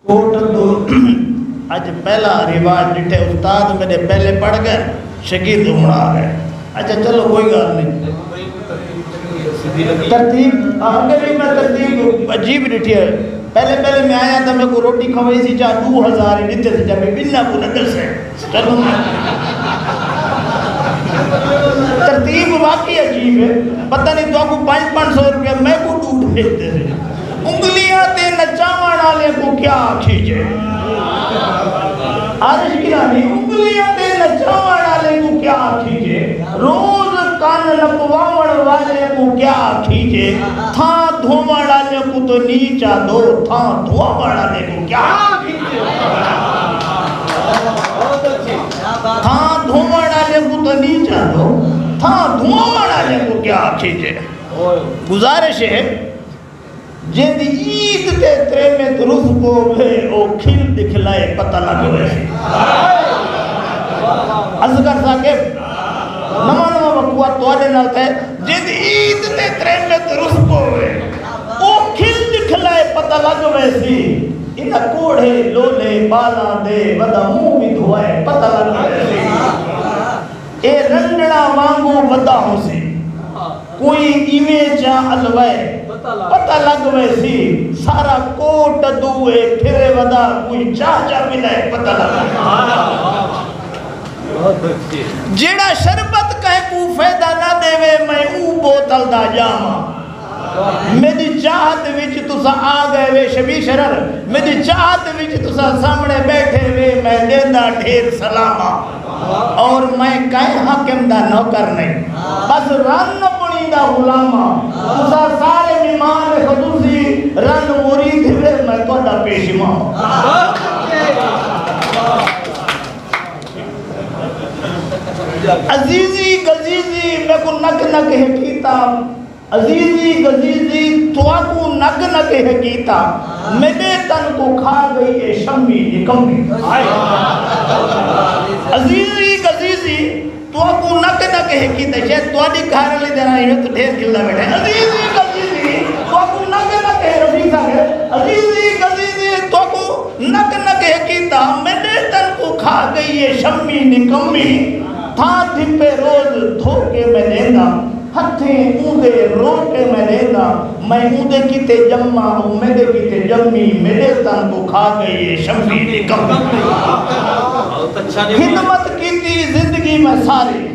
کوٹ دو اج پہلا رواج ڈٹھے استاد میرے پہلے پڑھ گئے شگرد ہونا آ گئے. اچھا چلو کوئی گل نہیں. ترتیب آگے بھی میں ترتیب عجیب ڈٹھی ہے. پہلے میں آیا تھا میں کو روٹی کھوائی سی چاہ 2000 دیتے تھے جب بنا کو نکل سے. چلو ترتیب واقعی عجیب ہے. پتہ نہیں تو آپ کو 500 روپیہ میں کو ڈوٹ بھیجتے تھے. انگلیاں تے نچاون والے کو کیا کھیچے آرش کی رانی انگلیاں تے نچاون والے کو کیا کھیچے روز کان لپواون والے کو کیا کھیچے تھاں دھوون والے کو تو نیچا دو تھاں دھوون والے کو کیا کھیچے تھاں دھوون والے کو تو نیچا دو تھاں دھوون والے کو کیا کھیچے. گزارش ہے جن عید تے ترے میں ترس کو بھے او کھل دکھلائے پتہ لگ رہے. اصغر صاحب نماں وقوع توڑے نہ تھے جن عید تے ترے میں ترس کو بھے او کھل دکھلائے پتہ لگ رہے سی. انہ کوڑے لولے بالا دے ودا منہ بھی دھوائے پتہ لگ رہے سی. اے رنڈڑا وانگو ودا ہو سی کوئی ایویں چاہ الوائے پتہ لگ ویسی. سارا کوٹ دوئے پھرے ودا کوئی چاہ ملائے پتہ لگ ویسی. جیڑا شربت کہے کو فیدہ نہ دے وے میں او بوتل دا جاما. میری چاہت وچ تسا آ گئے وے شبی شرر میری چاہت وچ تسا سامنے بیٹھے وے میں دیندہ ڈھیر سلاما. اور میں کہیں حاکم دا نوکر نہیں بس رن پڑی دا غلاما. تسا سارے مہمان خصوصی رن مرید ہوئے میں تو دا پیشما. عزیزی گزیزی میں کو نک نک ہے کیتا عزیزی گزیزی تو کو نک نک ہے کیتا میرے تن کو کھا گئی ہے شمی نکمی. عزیزی گزیزی تو کو نک نک ہے کیتا شاید تو آڈی کھار لے دینا ہے تو ڈھیر کھلنا بیٹھے. عزیزی گزیزی تو کو نک نک ہے رفیق صاحب عزیزی گزیزی تو کو نک نک ہے کیتا میرے تن کو کھا گئی ہے شمی نکمی. تھا دھپے روز دھوکے میں دینا ہتھیں اودے روکے میں دینا میں اودے کیتے جمع ہوں میرے کیتے جمی میرے تن کو کھا گئی ہے شمی نکمی. خدمت کیتی زندگی میں ساری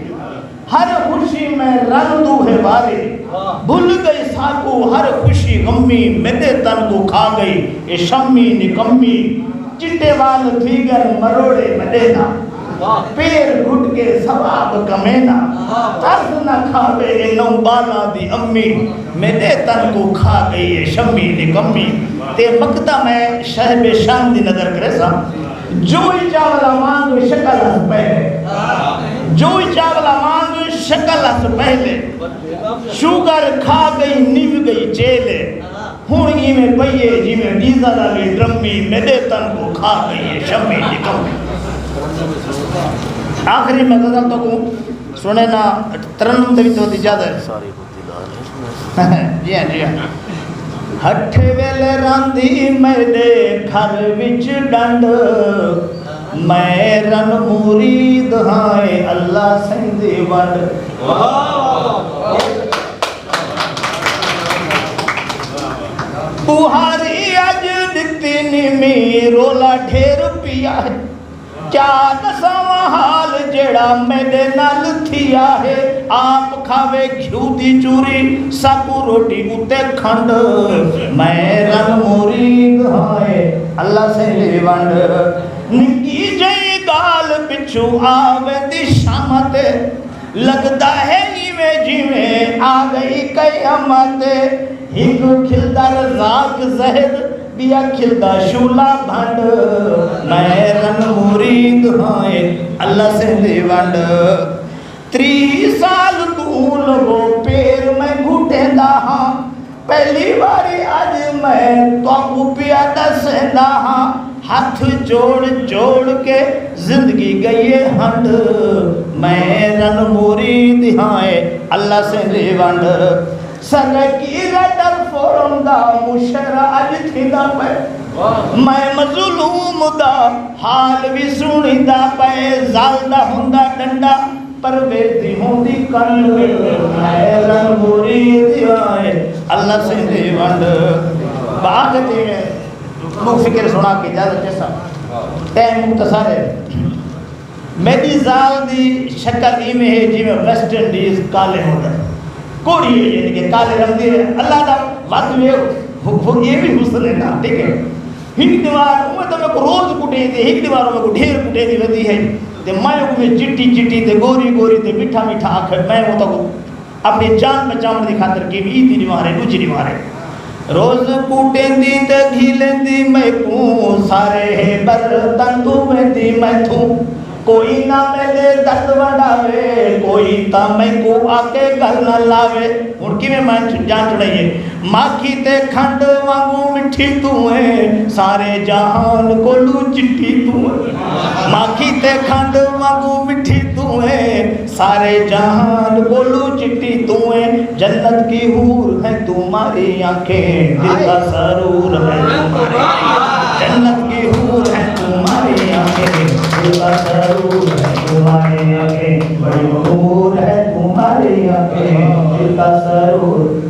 ہر خوشی میں رن دو ہے بارے بھول گئی ساکو ہر خوشی غمی میرے تن کو کھا گئی یہ شمی نکمی. چٹے وال تھی گر مروڑے میں دینا پیر گھٹ کے ثواب کمینا ترس نہ کھاوے اے نو بالا دی امی میرے تن کو کھا گئی ہے شمی نکمی. تے مقدہ میں شہب شام دی نظر کرے سا جوئی چاولا مانگ شکل اس پہلے جوئی چاولا مانگ شکل اس پہلے شوگر کھا گئی نیو گئی چیلے ہون ہی میں پئیے جی میں ڈیزا لالی ڈرمی میرے تن کو کھا گئی ہے شمی نکمی. آخری میں غزل تو کو سنے نا ترنم دے تو زیادہ ہے. جی ہاں جی ہاں. ہٹھے ویلے راندی میرے گھر وچ ڈنڈ میں رن مرید ہائے اللہ سندی ونڈ. بہاری اج دکتی نیمی رولا ڈھیر پیا ہے کیا دساواں حال جیڑا میرے نال تھیا ہے. آپ کھاوے گھیو دی چوری ساکو روٹی اتے کھنڈ میں رن مرید ہائے اللہ سے ونڈ. نکی جئی گال پچھو آوے دی شامت لگتا ہے ایویں جیویں آ گئی قیامت. ہک کھلدا رزاق زہد بیا کھلدا شولا بھنڈ میں رن مرید ہائے اللہ سے ونڈ. 30 سال تو لگو پیر میں گھٹے دا ہاں پہلی باری آج میں تو کو پیا دسندا ہاں. ہاتھ جوڑ جوڑ کے زندگی گئی ہنڈ میں رن مرید ہائے اللہ سے ونڈ. سرکی رٹر فورم دا مشرہ اج تھی دا پہ میں مظلوم دا حال بھی سنیدا پے زالدا ہوندا ڈنڈا پرویزی ہوندی کن میں رن مرید آئے اللہ سے دے ونڈ باغتے میں مک فکر سنا کے اجازت جیسا ٹائم مختصر ہے میری زال دی شکل ایمیں ہے جی میں ویسٹ انڈیز کالے ہوتا ہے کوڑی ہے یعنی کہ کالے رنگ دی ہے اللہ دا وقت میں یہ بھی حسن ہے نا ٹھیک ہے ہیک دیوار میں تو میں کو روز کٹے تھے ہیک دیواروں میں کو ڈھیر کٹے دی ہوتی ہے تے میں کو میں چٹی چٹی تے گوری گوری تے میٹھا میٹھا آخر میں وہ تو اپنی جان بچاؤں دی خاطر کی بھی ایتی دیوار ہے دوسری دیوار ہے روز کوٹیں دی تے گھیلیں دی میں کو سارے ہے برتن تو میں دی میں تھوں کوئی نہ میرے درد وڈاوے کوئی تا میں کو آکے گل نہ لاوے ان کی میں جان چڑھائیے ماکھی تے کھنڈ وانگو مٹھی تو ہے سارے جہان کو لو چٹھی تو ہے ماکھی تے کھنڈ وانگو مٹھی تو ہے سارے جہان کو لو چٹھی تو ہے جنت کی حور ہے تمہاری آنکھیں دل کا سرور ہے تمہاری جنت کی حور ہے تمہاری آنکھیں دل کا سرور ہے تمہاری آنکھیں بڑی حور ہے تمہاری آنکھیں دل کا سرور